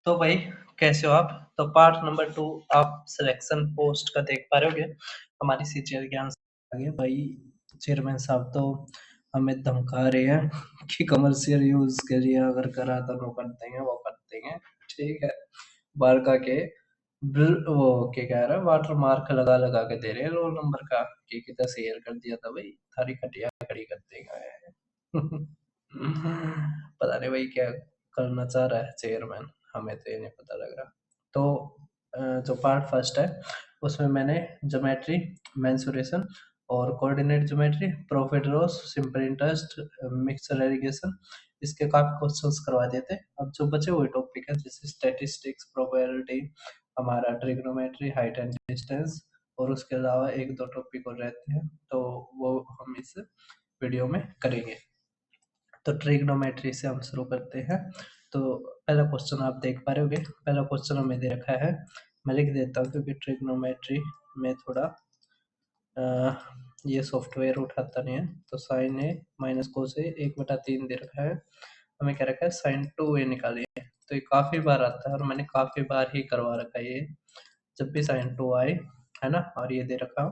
तो भाई कैसे हो आप? तो पार्ट नंबर 2 आप सिलेक्शन पोस्ट का देख पा रहे होगे। हमारी सीनियर ज्ञान आगे भाई चेयरमैन साहब तो हमें धमका रहे हैं कि कमर्शियल यूज के लिए अगर करा तो वो कर देंगे वो कर देंगे। ठीक है, बारका के वो क्या कह रहा है, वाटर मार्क लगा लगा के दे रहे हैं रोल नंबर का कि कितना शेयर कर दिया था भाई, थारी खटिया खड़ी कर देगा। पता नहीं भाई क्या करना चाह रहा है चेयरमैन, हमें तो ये नहीं पता लग रहा। तो जो पार्ट फर्स्ट है उसमें मैंने ज्योमेट्री, मेंसुरेशन और coordinate geometry, profit loss, simple interest, mixture alligation, इसके काफी क्वेश्चंस करवा दिए थे। अब जो बचे हुए टॉपिक है जैसे स्टैटिस्टिक्स, प्रोबेबिलिटी, हमारा ट्रिग्नोमेट्री, हाइट एंड डिस्टेंस, और उसके अलावा एक दो टॉपिक और रहते हैं तो वो हम इस वीडियो में करेंगे। तो ट्रिग्नोमेट्री से हम शुरू करते हैं। तो पहला क्वेश्चन आप देख पा रहे होगे, पहला क्वेश्चन हमें दे रखा है, मैं लिख देता हूँ क्योंकि ट्रिग्नोमेट्री में थोड़ा ये सॉफ्टवेयर उठाता नहीं है। तो साइन ए माइनस कोस ए 1/3 दे रखा है, हमें क्या रखा है साइन 2a निकालिए। तो ये काफी बार आता है और मैंने काफी बार ही करवा रखा है ये, जब भी साइन 2 आए है ना, और ये दे रखा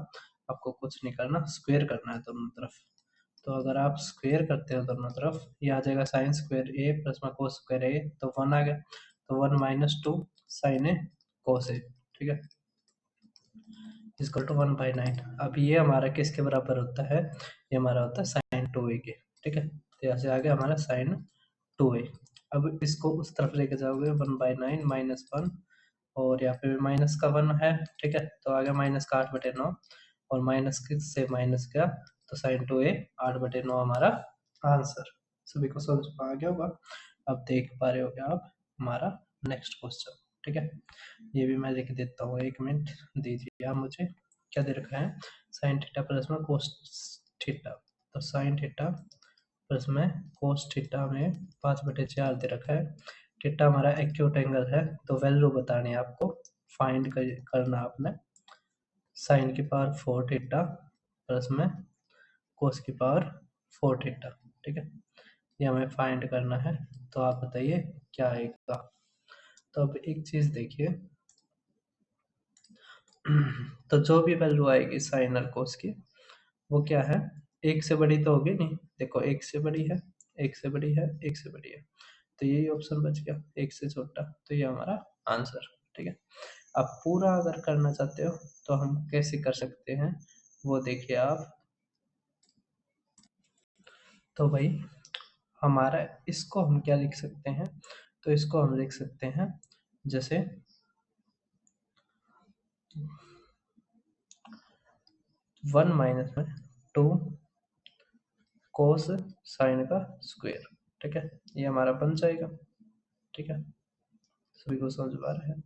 आपको कुछ नहीं करना, स्क्वायर करना है दोनों तरफ। तो अगर आप स्क्वायर करते हो दोनों तरफ, ये आ जाएगा साइन स्क्वायर ए प्लस में कोस स्क्वायर ए, तो 1 आ गया। तो 1 - 2 साइन ए कोस ए, ठीक है, इक्वल टू 1/9। अब ये हमारा किसके बराबर होता है? ये हमारा होता है साइन 2a के, ठीक है। तो यहाँ से आ गया हमारा साइन 2a। अब इसको उस तरफ लेके जाओगे 1/9 -1, और यहाँ पे माइनस का 1 है, ठीक है। तो आ गया माइनस का 8/9, और माइनस से माइनस गया तो साइन 2a 8/9 हमारा आंसर। सभी को समझ में आ गया होगा। अब देख पा रहे होगे आप हमारा नेक्स्ट क्वेश्चन, ठीक है। ये भी मैं लिख देता हूँ, 1 मिनट दीजिए आप मुझे। क्या दे रखा है? साइन थीटा प्लस में कोस थीटा। तो साइन थीटा प्लस में कोस थीटा में 5/4 दे रखा है। थीटा हमारा एक्यूट एंगल है, तो वैल्यू बतानी है आपको, फाइंड करना आपने। साइन की पावर 4 थीटा प्लस में कोस की पावर 4 थीटा, ठीक है, ये हमें फाइंड करना है। तो आप बताइए क्या आएगा। तो अब एक चीज देखिए, तो जो भी वैल्यू आएगी साइन और कोस की, वो क्या है, एक से बड़ी तो होगी नहीं। देखो एक से बड़ी है, एक से बड़ी है, एक से बड़ी है, तो यही ऑप्शन बच गया, एक से छोटा। तो ये हमारा आंसर, ठीक है। अब पूरा अगर करना चाहते हो तो हम कैसे कर सकते हैं वो देखिए आप। तो भाई हमारा इसको हम क्या लिख सकते हैं, तो इसको हम लिख सकते हैं जैसे 1 माइनस में 2 कोस साइन का स्क्वायर, ठीक है, ये हमारा बन जाएगा, ठीक है। सभी को समझ में आ रहा है?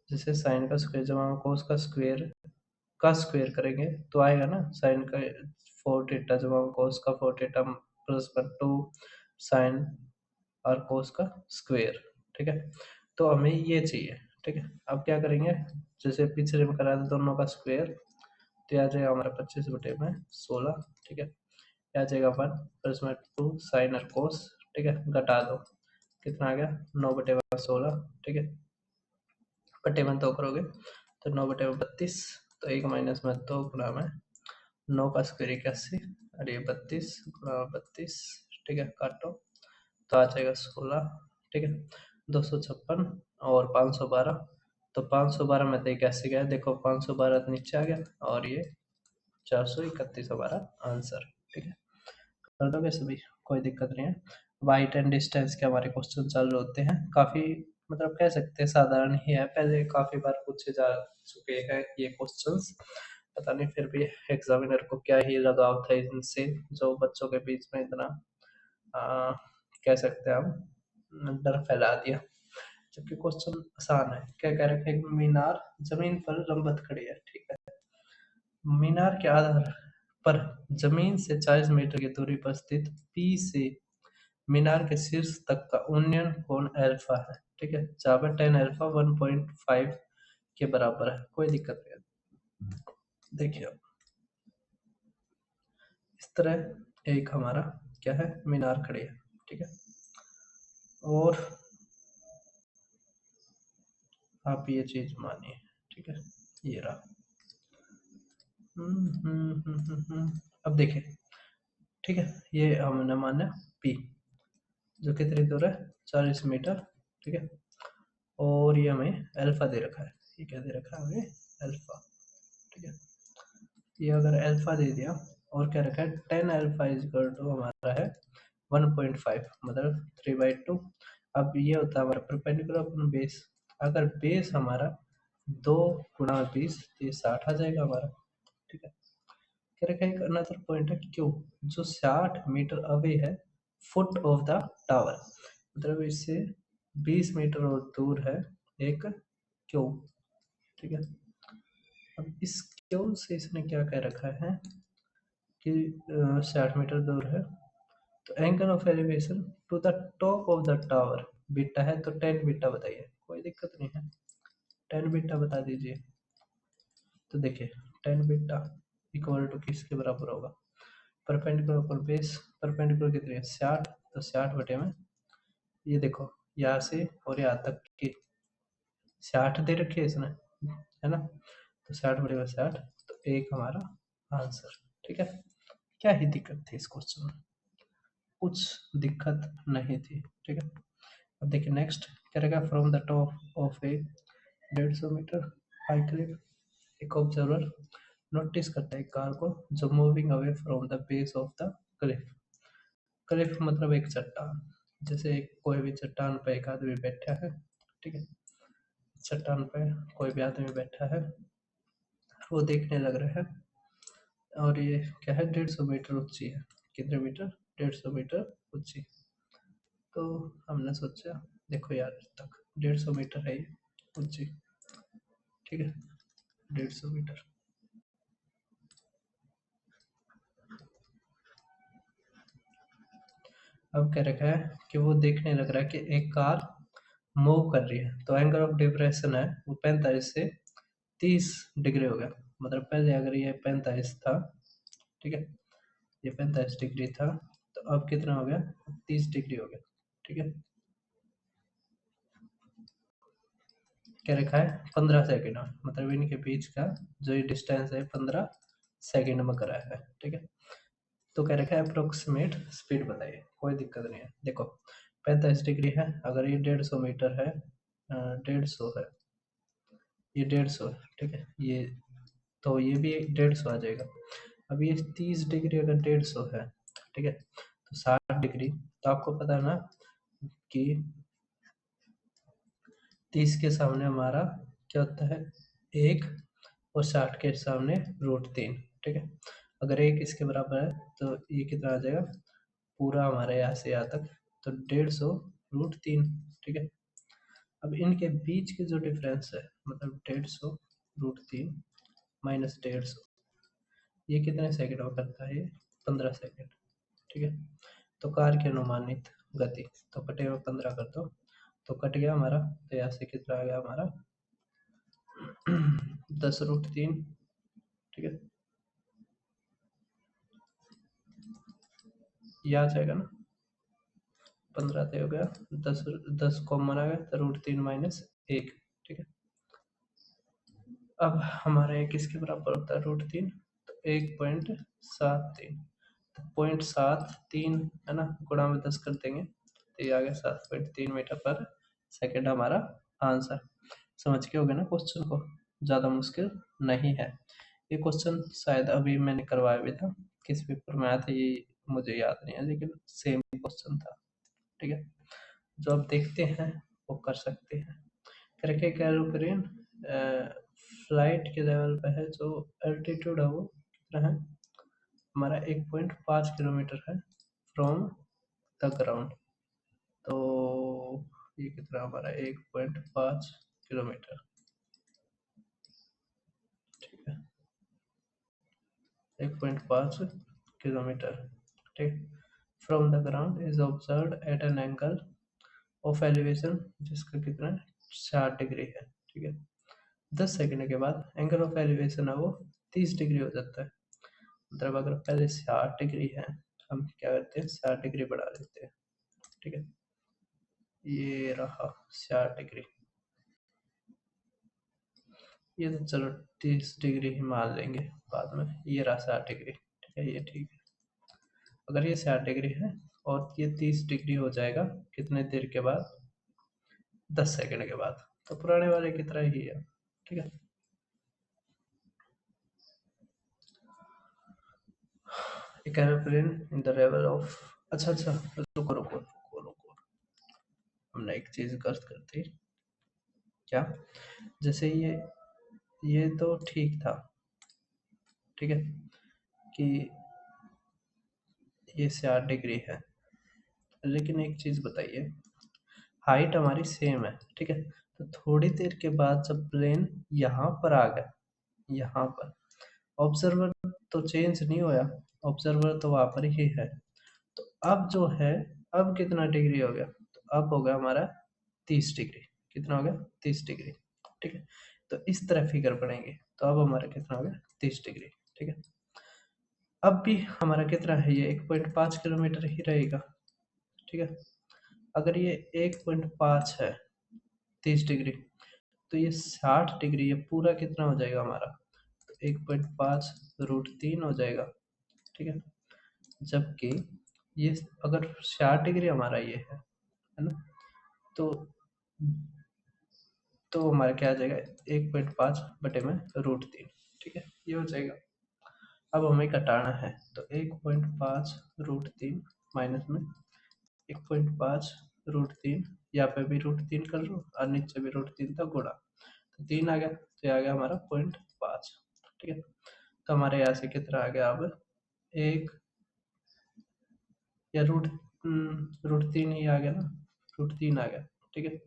जैसे साइन का स्क्वायर जब हम कोस का स्क्वायर करेंगे तो आएगा ना साइन का 4 थीटा, जब हम कोस का 4 थीटा प्लस 2 साइन और कोस का स्क्वायर, ठीक है। तो हमें ये चाहिए, ठीक है। अब क्या करेंगे, जैसे पिछले में करा था दोनों का स्क्वायर, तो आ जाएगा हमारा 25/16, ठीक है। आ जाएगा 1 प्लस में 2 साइन और कोस, ठीक है, घटा दो, कितना आ गया 9/16, ठीक है। बटे में 2 करोगे तो 9/32, तो 1 माइनस में 2 गुणा में 9 का स्क्वायर 81, और ये 32 गुणा 32, ठीक है, काटो तो आ जाएगा 16, ठीक है। 256 और 512, तो 512 में तो कैसे गया, देखो 512 तो नीचे आ गया, और ये 431 हमारा आंसर, ठीक है। कर दोगे सभी, कोई दिक्कत नहीं है। हाइट एंड डिस्टेंस के हमारे क्वेश्चन चालू होते हैं, काफी मतलब कह सकते हैं साधारण ही है, पहले काफी बार पूछे जा चुके हैं ये क्वेश्चंस। पता नहीं फिर भी एग्जामिनर को क्या ही लगाव था इनसे, जो बच्चों के बीच में इतना कह सकते हैं हम डर फैला दिया। जबकि क्वेश्चन आसान है, क्या कह रखे हैं, मीनार जमीन पर लंबवत खड़ी है, ठीक है। मीनार के आधार पर जमीन से 40 मीटर की दूरी पर स्थित पी से मीनार के शीर्ष तक का उन्नयन कोण अल्फा है, ठीक है, जहाँ पर tan अल्फा 1.5 के बराबर है, कोई दिक्कत नहीं है। देखिए अब इस तरह एक हमारा क्या है, मीनार खड़ी है, ठीक है, और आप ये चीज मानिए, ठीक है, ये रहा। अब देखिए, ठीक है, ये हमने माना पी, जो कितनी दूर है, 40 मीटर, ठीक है, और ये हमें अल्फा दे रखा है, ये क्या दे रखा है हमें, अल्फा, ठीक है, ये अगर अल्फा दे दिया, और क्या रखा है, 10 अल्फा इज इक्वल टू हमारा है 1.5, मतलब 3/2। अब ये होता है हमारा परपेंडिकुलर अपॉन बेस, अगर बेस हमारा 2 × 20 तो ये 60 आ जाएगा हमारा, ठीक है। कह रखा है एक अनदर पॉइंट है क्यू, जो 60 मीटर अवे है फुट ऑफ द टावर, मतलब इससे 20 मीटर और दूर है एक क्यू, ठीक है। अब इस क्यू से इसने क्या कह रखा है कि 60 मीटर दूर है, तो angle of elevation to the top of the tower beta है, तो 10 बीटा बताइए, कोई दिक्कत नहीं है, 10 बीटा बता दीजिए। तो देखिए 10 बीटा इक्वल टू किसके बराबर होगा, परपेंडिकुलर पर बेस, परपेंडिकुलर कितनी है 60, तो 60/में ये देखो यहाँ से और यहाँ तक की 60 दे रखी है इसने, है ना, तो 60/60, तो एक हमारा आंसर, ठीक है। क्या ही दिक्कत थी इस क्वेश्चन में, कुछ दिक्कत नहीं थी, ठीक है। अब देखिए नेक्स्ट क्या रहेगा, from the top of a 150 metre high cliff, एक ऑब्जर्वर नोटिस करता है कार को जो moving away from the base of the cliff, cliff मतलब एक चट्टान, जैसे कोई भी चट्टान पे एक आदमी बैठा है, ठीक है, चट्टान पे कोई भी आदमी बैठा है, वो देखने लग रहा है, और ये क्या है 150 मीटर ऊंची है, कितने मीटर, 150 मीटर ऊंची, तो हमने सोचा देखो यार तक 150 मीटर है ये ऊंची, ठीक है, 150 मीटर। अब क्या रखा है कि वो देखने लग रहा है कि एक कार मूव कर रही है, तो एंगल ऑफ डिप्रेशन है वो 45 से 30 डिग्री हो गया, मतलब पहले अगर ये 45 था, ठीक है, ये 45 डिग्री था, तो अब कितना हो गया, 30 डिग्री हो गया, ठीक है। क्या रखा है 15 सेकेंड, मतलब इनके बीच का जो ये डिस्टेंस है 15 सेकेंड में करा है, ठीक है। तो क्या रखा है अप्रोक्सीमेट स्पीड बताइए, कोई दिक्कत नहीं है, देखो 45 डिग्री है, अगर ये 150 मीटर है, 150 है, ये 150 है, ठीक है, ये तो ये भी 150 आ जाएगा। अब ये 30 डिग्री अगर 150 है, ठीक है, तो 60 डिग्री, तो आपको पता है ना कि 30 के सामने हमारा क्या होता है, एक, और 60 के सामने √3, ठीक है। अगर एक इसके बराबर है तो ये कितना आ जाएगा, पूरा हमारे यहाँ से यहाँ तक, तो 150 √3, ठीक है। अब इनके बीच के जो डिफरेंस है, मतलब 150 √3 माइनस 150, ये कितने सेकंड में करता है, ये 15 सेकंड, ठीक है। तो कार की अनुमानित गति, तो कटे हुए 15 कर दो, तो कट गया हमारा, तो यहाँ से कितना आ गया हमारा 10 √3, ठीक है, ये आ जाएगा ना, 15 तो हो गया, 10 कॉमन आ गया, तो √3 माइनस 1, ठीक है। अब हमारा एक किसके बराबर होता है √3, तो 1.73, तो 0.73 है ना, गुणा में 10 कर देंगे, तो ये आ गया 7.3 मीटर पर सेकेंड हमारा आंसर। समझ के हो गया ना क्वेश्चन को, ज़्यादा मुश्किल नहीं है। ये क्वेश्चन शायद अभी मैंने करवाया भी था, किस पेपर में आया था ये मुझे याद नहीं है, लेकिन सेम क्वेश्चन था, ठीक है। जो आप देखते हैं वो कर सकते हैं। करके कैलोरीन फ्लाइट के लेवल पे है, जो एल्टीट्यूड है वो कितना है हमारा 1.5 किलोमीटर है फ्रॉम द ग्राउंड, तो ये कितना हमारा 1.5 किलोमीटर, ठीक है, 1.5 किलोमीटर, ठीक। From the ground is observe eight N angle of elevation जिसका कितना है 60 डिग्री है, ठीक है। 10 सेकंड के बाद एंगल ऑफ एलिवेशन है वो 30 डिग्री हो जाता है, मतलब अगर पहले 60 डिग्री है, हम क्या करते हैं 60 डिग्री बढ़ा देते हैं, ठीक है, ये रहा 60 डिग्री, ये तो चलो 30 डिग्री ही मान लेंगे बाद में। ये रहा 60 डिग्री, ठीक है, ये ठीक है। अगर ये 60 डिग्री है और ये 30 डिग्री हो जाएगा कितने देर के बाद, 10 सेकंड के बाद, तो पुराने वाले की तरह ही है, ठीक है। एक aeroplane in the level of, अच्छा रुको रुको रुको रुको, हमने एक चीज गर्द कर दी। क्या, जैसे ये तो ठीक था, ठीक है, कि ये 60 डिग्री है, लेकिन एक चीज बताइए, हाइट हमारी सेम है, ठीक है, तो थोड़ी देर के बाद जब प्लेन यहाँ पर आ गया, यहाँ पर, ऑब्जर्वर तो चेंज नहीं होया, ऑब्जर्वर तो वहां पर ही है, तो अब जो है, अब कितना डिग्री हो गया, तो अब हो गया हमारा 30 डिग्री। कितना हो गया, 30 डिग्री, ठीक है। तो इस तरह फिगर बनेंगे, तो अब हमारा कितना हो गया, 30 डिग्री, ठीक है। अब भी हमारा कितना है, ये 1.5 किलोमीटर ही रहेगा, ठीक है। अगर ये 1.5 है 30 डिग्री, तो ये 60 डिग्री, ये पूरा कितना हो जाएगा हमारा, तो 1.5 √3 हो जाएगा, ठीक है। जबकि ये अगर 60 डिग्री हमारा ये है ना, तो हमारा क्या आ जाएगा, 1.5 बटे में √3, ठीक है, ये हो जाएगा। अब हमें घटाना है, तो 1.5 √3 माइनस में 1.5 √3, यहाँ पे भी √3 कर लो और नीचे भी √3 था गुणा, तो 3 आ गया, तो ये आ गया हमारा 0.5, ठीक है। तो हमारे यहाँ से कितना आ गया, अब एक या √3 ही आ गया ना, √3 आ गया, ठीक है,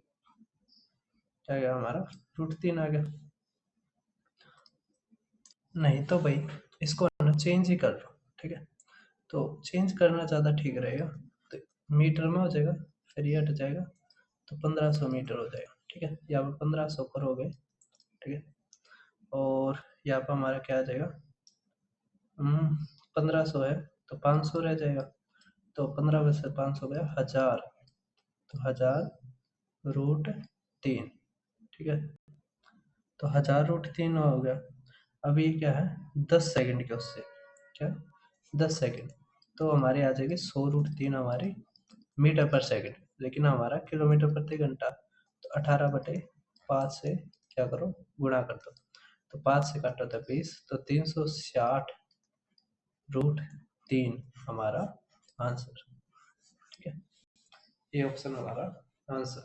क्या गया हमारा, √3 आ गया। नहीं तो भाई इसको ना चेंज ही कर लो, ठीक है, तो चेंज करना ज़्यादा ठीक रहेगा, तो मीटर में हो जाएगा, फिर ये हट जाएगा, तो 1500 मीटर हो जाएगा, ठीक है, यहाँ पर 1500 करोगे, ठीक है, और यहाँ पर हमारा क्या आ जाएगा, 1500 है तो 500 रह जाएगा, तो 15 में से 500 गया 1000, तो 1000 √3, ठीक है, तो 1000 √3 हो गया। अब ये क्या है, 10 सेकंड के उससे, क्या, 10 सेकंड, तो हमारे आ जाएगी 100 √3 हमारी मीटर पर सेकंड, लेकिन हमारा किलोमीटर प्रति घंटा, तो 18/5 से क्या करो, गुणा कर दो, तो 5 से काटो तो 20, तो 360 √3 हमारा आंसर, ठीक है, ये ऑप्शन हमारा आंसर।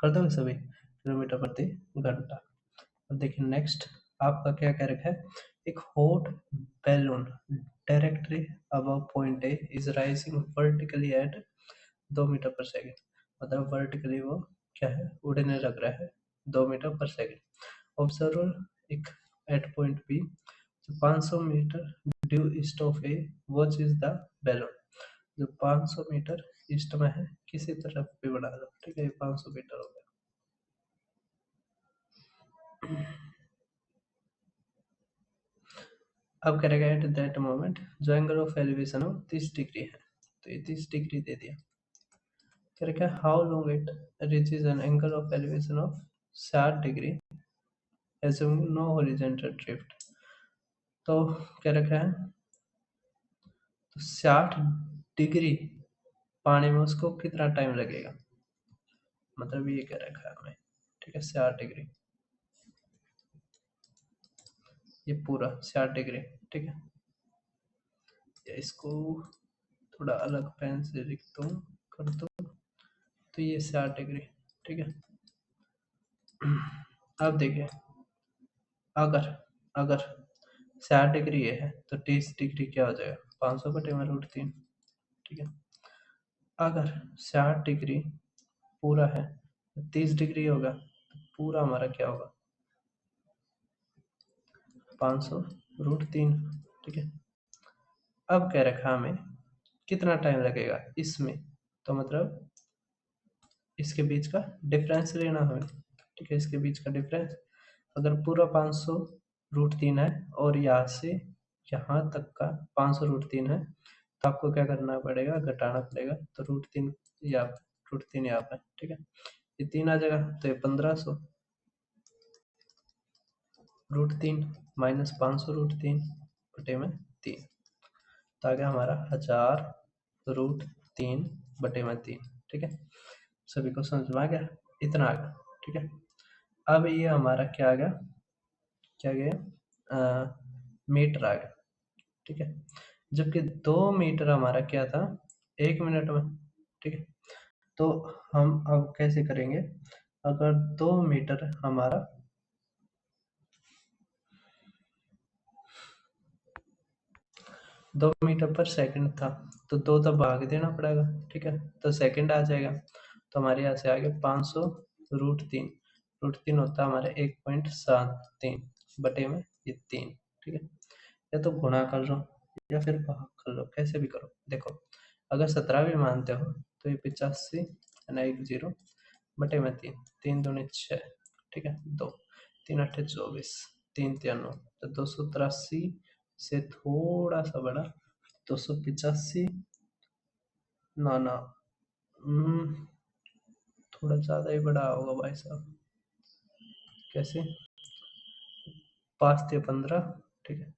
कर दोगे सभी, किलोमीटर प्रति घंटा। अब देखिए नेक्स्ट आपका क्या कह रखा है, एक hot balloon directly above point A is rising vertically at 2 metre per second, मतलब वर्टिकली वो क्या है, उड़ने लग रहा है 2 मीटर पर सेकेंड। ऑब्जर्वर एक at point B 500 metre due east of A watch is the balloon, जो 500 मीटर ईस्ट में है किसी तरफ भी बढ़ा दो, ठीक है, 500 मीटर हो गया। अब करेगा एट दैट मोमेंट जो एंगल ऑफ एलिवेशन हो 30 डिग्री है, तो ये 30 डिग्री दे दिया। करेगा how long it reaches an angle of elevation of 60 degree assuming no horizontal drift, तो क्या रखा है, तो 60 डिग्री पानी में उसको कितना टाइम लगेगा, मतलब ये क्या रखा है हमें, ठीक है, 60 डिग्री, ये पूरा 60 डिग्री, ठीक है, इसको थोड़ा अलग पेन से लिखता हूँ, कर दो, तो ये 60 डिग्री, ठीक है। अब देखिए, अगर अगर 60 डिग्री ये है तो 30 डिग्री क्या हो जाएगा, 500 बटे में √3, ठीक है। अगर 60 डिग्री पूरा है तो 30 डिग्री होगा, तो पूरा हमारा क्या होगा, 500 √3, ठीक है। अब कह रखा हमें कितना टाइम लगेगा इसमें, तो मतलब इसके बीच का डिफरेंस लेना हमें, ठीक है, इसके बीच का डिफरेंस, अगर पूरा 500 √3 है और यहाँ से यहाँ तक का 500 √3 है, तो आपको क्या करना पड़ेगा, घटाना पड़ेगा, तो √3 यहाँ √3 यहाँ पे, ठीक है, ये 3 आ जाएगा, तो ये 1500, √3 माइनस 500√3 बटे में 3, तो आ गया हमारा 1000√3 बटे में 3। ठीक है, सभी को समझ में आ गया, इतना आ गया। ठीक है, अब ये हमारा क्या आ गया, क्या गया, मीटर आ गया। ठीक है, जबकि 2 मीटर हमारा क्या था 1 मिनट में। ठीक है, तो हम अब कैसे करेंगे, अगर 2 मीटर हमारा 2 मीटर पर सेकंड था, तो 2 तो भाग देना पड़ेगा। ठीक है, तो सेकंड आ जाएगा, तो हमारे यहाँ से आ गया 500√3, √3 होता है हमारे 1.73 बटे में ये 3। ठीक है, या तो गुणा कर लो या फिर भाग कर लो, कैसे भी करो। देखो, अगर 17 भी मानते हो तो ये 85 है ना, 10 बटे में 3, 3 दूनी 6। ठीक है, 2 3 8 24, 3 3 9, तो 283 से थोड़ा सा बड़ा 285, ना ना, थोड़ा ज़्यादा ही बड़ा होगा भाई साहब। कैसे, 5 × 15, ठीक है,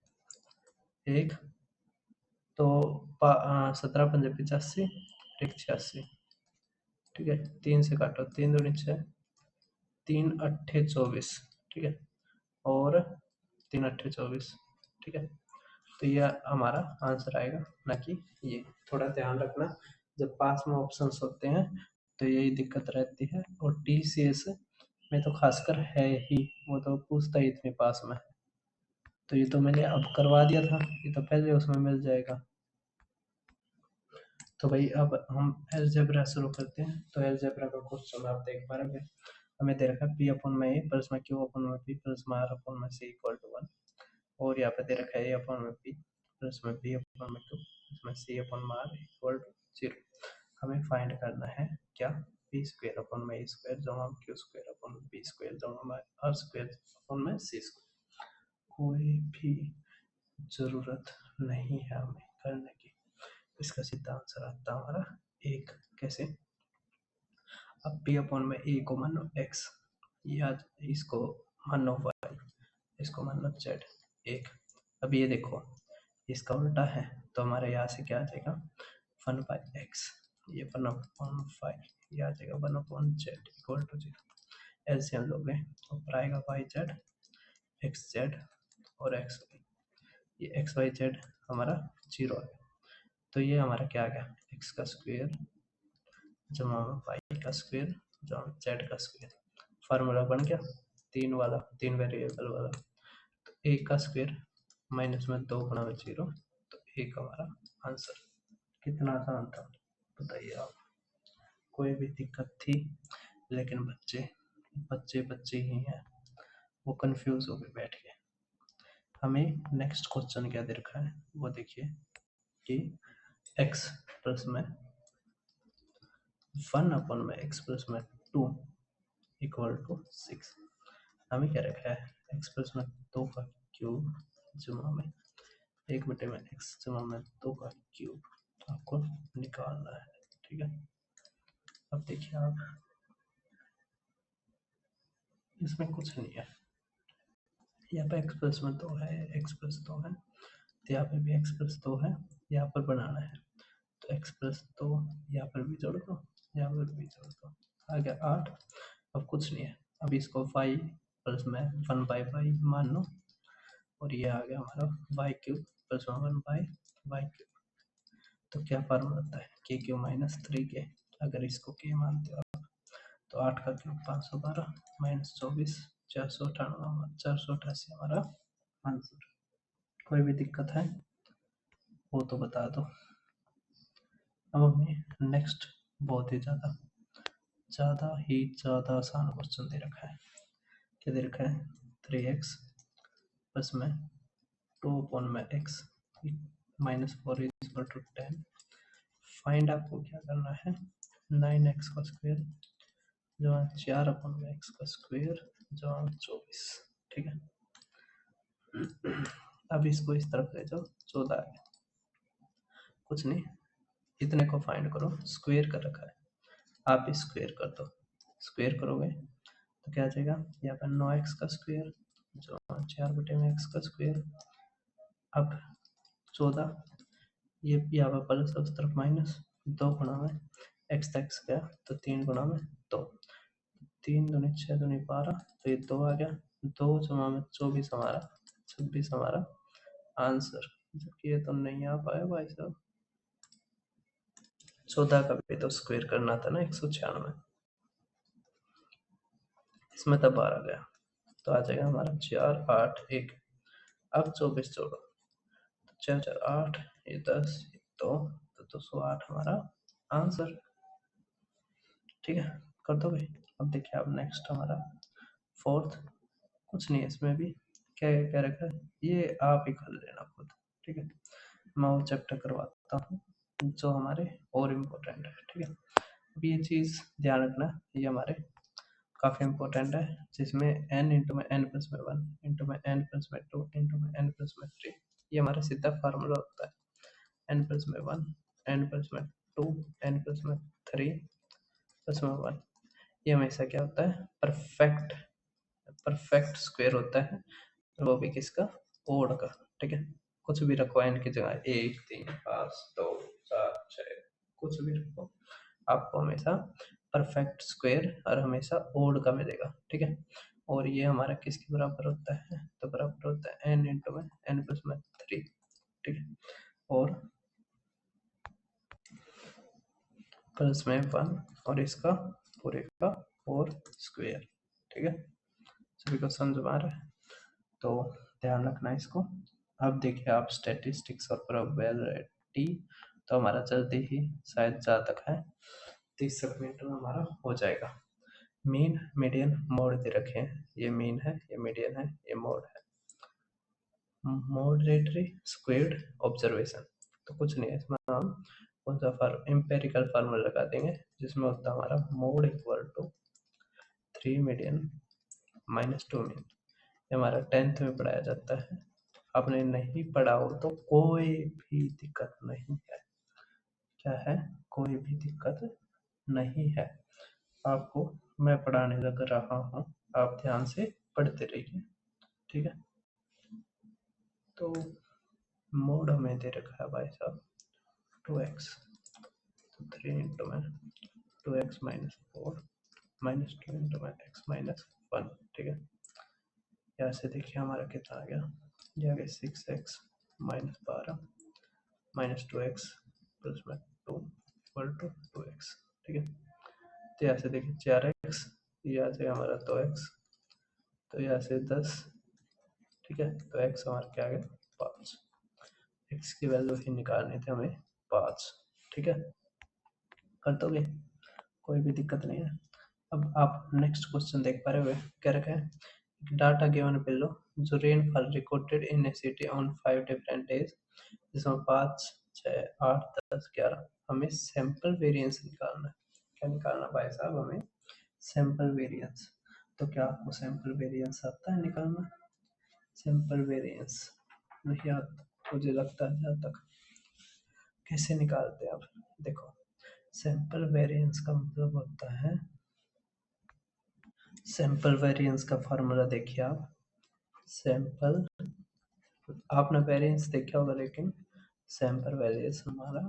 1, तो 17 × 5 = 85, 1 86। ठीक है, 3 से काटो, 3 दूनी 6, 3 8 24। ठीक है, और 3 8 24। ठीक है, तो ये हमारा आंसर आएगा, ना कि ये। थोड़ा ध्यान रखना, जब पास में ऑप्शंस होते हैं तो यही दिक्कत रहती है, और TCS में तो खासकर है ही, वो तो पूछता ही इतने पास में। तो ये तो मैंने अब करवा दिया था, ये तो पहले उसमें मिल जाएगा। तो भाई अब हम अलजेब्रा शुरू करते हैं। तो अलजेब्रा का क्वेश्चन आप देख पा रहे हैं, हमें दे रखा है P/A प्लस में Q/P प्लस में R/C = 1, और यहाँ पे दे रखा है A/P प्लस में B/Q प्लस में C/R = 0। हमें फाइंड करना है क्या, P² जमा Q² जमा R²/C²। कोई भी जरूरत नहीं है हमें करने की। इसका सीधा आंसर आता है हमारा 1। कैसे, अब P/A को मानो x, या इसको मानो y, इसको मानो z। 1, अब ये देखो इसका उल्टा है, तो हमारे यहाँ से क्या आ जाएगा 1/x, ये 1/5, ये आ जाएगा 1/z = 0। एलसीएम लोगे ऊपर आएगा yz, xz और xy, ये xyz हमारा 0 है। तो ये हमारा क्या आ गया, x² जमा y² जमा z²। फार्मूला बन गया 3 वाला, 3 वेरिएबल वाला। तो a² माइनस में 2 × 0, तो 1 हमारा आंसर। कितना आसान था बताइए आप, कोई भी दिक्कत थी? लेकिन बच्चे ही हैं, वो कंफ्यूज होकर बैठ गए। हमें नेक्स्ट क्वेश्चन क्या दे रखा है वो देखिए, कि x प्लस में 1/x प्लस में 2 = 6। हमें क्या रखा है, x प्लस में 2 का क्यूब जमा में 1 बटे में x जमा में 2 का क्यूब आपको निकालना है। ठीक है, अब देखिए आप, इसमें कुछ नहीं है, यहाँ पे x प्लस में 2 है, x प्लस 2 है, तो यहाँ पे भी x प्लस 2 है, यहाँ पर बनाना है। तो x प्लस 2 यहाँ पर भी जोड़ दो, यहाँ पर भी जोड़ दो, आ गया 8। अब कुछ नहीं है, अब इसको 5 प्लस में 1/5 मान लो, और ये आ गया हमारा y³ प्लस 1/y³। तो क्या फार्मूला होता है, k³ - 3k। अगर इसको k मानते हो आप, तो 8 का क्यूब 512 माइनस 24 488 हमारा आंसर। कोई भी दिक्कत है वो तो बता दो। अब हमें नेक्स्ट बहुत ही ज़्यादा आसान क्वेश्चन दे रखा है। क्या दे रखा है, 3x प्लस में 2/x माइनस 4 = 10। फाइंड आपको क्या करना है, 9x² जमा 4/x² जमा 24। ठीक है, अब इसको इस तरफ ले जाओ, 14 आ गया। कुछ नहीं, इतने को फाइंड करो, स्क्वायर कर रखा है, आप स्क्वायर कर दो। स्क्वायर करोगे तो क्या आ जाएगा, यहाँ पर 9x² जो 4/x का स्क्वायर। अब 14, ये यहाँ पर प्लस उस तरफ माइनस, 2 गुणा में x तक गया तो 3 गुणा में 2, 3 दूनी 6 दूनी 12, तो ये 2 आ गया, 2 जमा में 24 हमारा 26 हमारा आंसर। जबकि ये तो नहीं आ पाया भाई साहब, 14 का भी तो स्क्वायर करना था ना 196, इसमें तब 12 गया, तो आ जाएगा हमारा 4 8 1। अब 24 जोड़ो, 4 4 8, ये 10, ये 2, तो 208 हमारा आंसर। ठीक है, कर दो भाई। अब देखिए, अब नेक्स्ट हमारा फोर्थ, कुछ नहीं है इसमें भी, क्या क्या रखा है ये आप ही कर लेना खुद। ठीक है, मैं वो चैप्टर करवाता हूँ जो हमारे और इम्पोर्टेंट है। ठीक है, अब ये चीज़ ध्यान रखना, ये हमारे काफ़ी इम्पोर्टेंट है, जिसमें n इंटू में n प्लस में 1 इंटू में n प्लस में 2 इंटू में n प्लस में 3, ये हमारा सीधा फार्मूला होता है। n प्लस में 1, n प्लस में 2, n प्लस में 3 प्लस में 1, ये हमेशा क्या होता है, परफेक्ट स्क्वायर होता है, वो भी किसका, ओड का। ठीक है, कुछ भी रखो n की जगह, 1 3 5 2 4 6, कुछ भी रखो, आपको हमेशा परफेक्ट स्क्वायर और हमेशा ओड का मिलेगा। ठीक है, और ये हमारा किसके बराबर होता है, तो बराबर होता है n इंटू में n प्लस में 3। ठीक है, और प्लस में 1 और इसका पूरे का 4 स्क्वायर। ठीक है, सभी को समझ में आ रहा है, तो ध्यान रखना इसको। अब देखिए आप स्टैटिस्टिक्स और प्रोबेबिलिटी, तो हमारा जल्दी ही शायद जहाँ तक है 30 मिनट में हमारा हो जाएगा। मीन मीडियन मोड दे रखे हैं, ये मीन है, ये मीडियन है, ये मोड है। मॉडरेटरी स्क्वेयर्ड ऑब्जर्वेशन, तो कुछ नहीं है इसमें, हम कौन सा एम्पेरिकल फार्मूला लगा देंगे, जिसमें होता है हमारा mode equal to 3 median minus 2 mean. ये हमारा 10th में पढ़ाया जाता है, आपने नहीं पढ़ा हो तो कोई भी दिक्कत नहीं है। क्या है, कोई भी दिक्कत नहीं है, आपको मैं पढ़ाने लग रहा हूँ, आप ध्यान से पढ़ते रहिए। ठीक है, तो मोड हमें दे रखा है भाई साहब 2x, तो 3 इंटू में 2x माइनस 4 माइनस 2 इंटू में x माइनस 1। ठीक है, यहाँ से देखिए हमारा कितना आ गया, ये आ गया 6x minus 12 minus 2x plus में 2 इक्वल टू 2x। ठीक है, तो यहाँ से देखिए 4x, यहाँ से हमारा 2x, तो यहाँ से 10। ठीक है, तो x हमारा क्या आ गया 5, x की वैल्यू ही निकालनी थी हमें 5। ठीक है, कर दोगे, कोई भी दिक्कत नहीं है। अब आप नेक्स्ट क्वेश्चन देख पा रहे हो, क्या रखा है, डाटा गिवन बिलो, जो rainfall recorded in A city on 5 different days, जिसमें 5 6 8 10 11, हमें सैंपल वेरिएंस निकालना है। क्या निकालना भाई साहब, हमें सैंपल वेरिएंस। तो क्या आपको सैंपल वेरिएंस आता है निकालना, सैंपल वेरिएंस नहीं आता, मुझे लगता है जहाँ तक। कैसे निकालते हैं आप, देखो सैंपल वेरिएंस का मतलब होता है, सैंपल वेरिएंस का फॉर्मूला देखिए आप, सैंपल, आपने वेरिएंस देखा होगा, लेकिन सैंपल वेरिएंस हमारा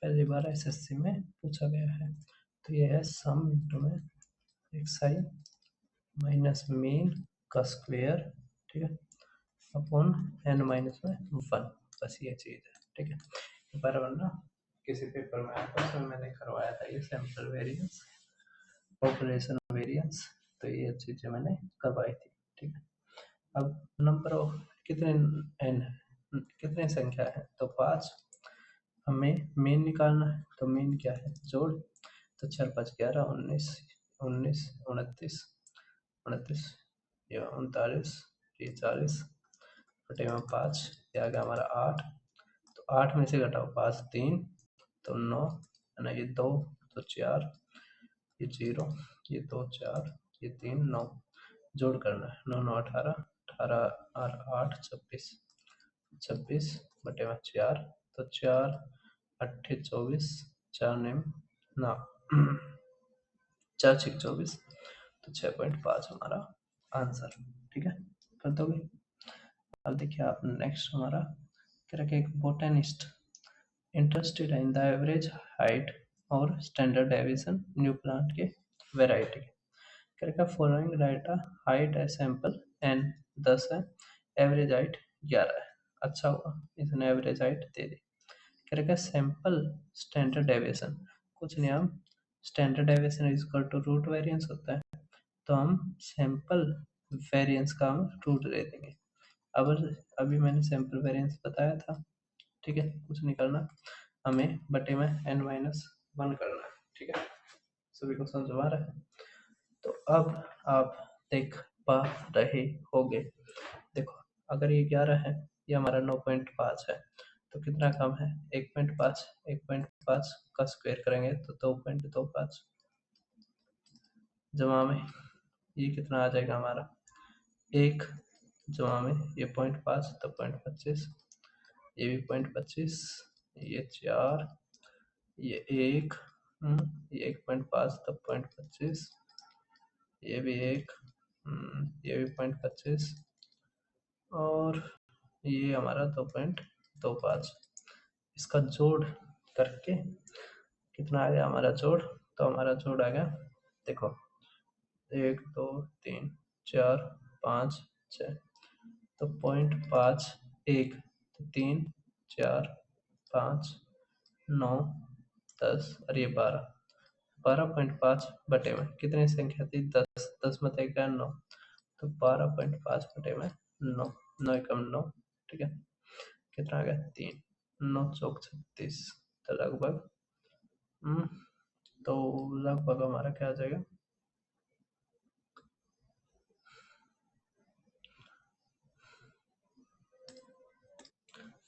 पहली बार एसएससी में पूछा गया है, तो ये है सम इंटू में एक्स आई माइनस मीन का स्क्वायर। ठीक है, अपॉन एन माइनस में 1, बस ये चीज़ है। ठीक है, पर वरना किसी पेपर में आया था, मैंने करवाया था ये सैंपल वेरिएंस, पॉपुलेशन वेरिएंस, तो ये चीज़ें मैंने करवाई थी। ठीक है, अब नंबर ऑफ कितने एन, कितने संख्या है, तो 5, हमें मेन निकालना है, तो मेन क्या है, जोड़, तो 4 5 11 19 19 29 29, ये 39, ये 40 बटे में 5, ये आ गया हमारा 8, तो 8 में से घटाओ 5 3, तो 9 है ना, ये 2 तो 4, ये 0, ये 2 4, ये 3 9, जोड़ करना है, 9 9 18 18 और 8 26 26 बटे में 4, तो 4 8 24, 4 नेम ना 4 6 24, तो 6.5 हमारा आंसर। ठीक है, कर दोगे। अब देखिए आप नेक्स्ट हमारा क्या रखे, एक botanist interested in the average height और स्टैंडर्ड डेविएशन न्यू प्लांट के वेराइटी करेगा। फॉलोइंग डाटा हाइट है सैंपल एन 10 है, एवरेज हाइट 11 है। अच्छा हुआ इसने एवरेज हाइट दे दी। करेगा सैंपल स्टैंडर्ड डेविएशन, कुछ नहीं, हम standard deviation is equal to root variance होता है, तो हम सैंपल वेरिएंस का हम रूट दे देंगे। अब अभी मैंने सैंपल वेरिएंस बताया था, ठीक है, कुछ नहीं करना, हमें बटे में n-1 करना है, ठीक है, सभी को समझ आ रहा है। तो अब आप देख पा रहे होगे, देखो अगर ये 11 है, ये हमारा 9.5 है, तो कितना कम है 1.5, 1.5 का स्क्वायर करेंगे तो 2.25, जमा में ये कितना आ जाएगा हमारा 1, जमा में ये 0.5 तो 0.25, ये भी 0.25, ये 4, ये 1, ये 1.5 तो 0.25, ये भी 1, ये भी 0.25 और ये हमारा 2.25, इसका जोड़ करके कितना आ गया हमारा जोड़, तो हमारा जोड़ आ गया, देखो 1 2 3 4 5 6, तो 0.51, तो 3 4 5 9 10 और ये 12.5 बटे में कितनी संख्या थी 10, 10 में एक 9, तो 12.5 बटे में 9, 9 एकम 9, ठीक है, कितना आ गया 3, 9 चौक 36, तो लगभग तो लगभग हमारा क्या आ जाएगा,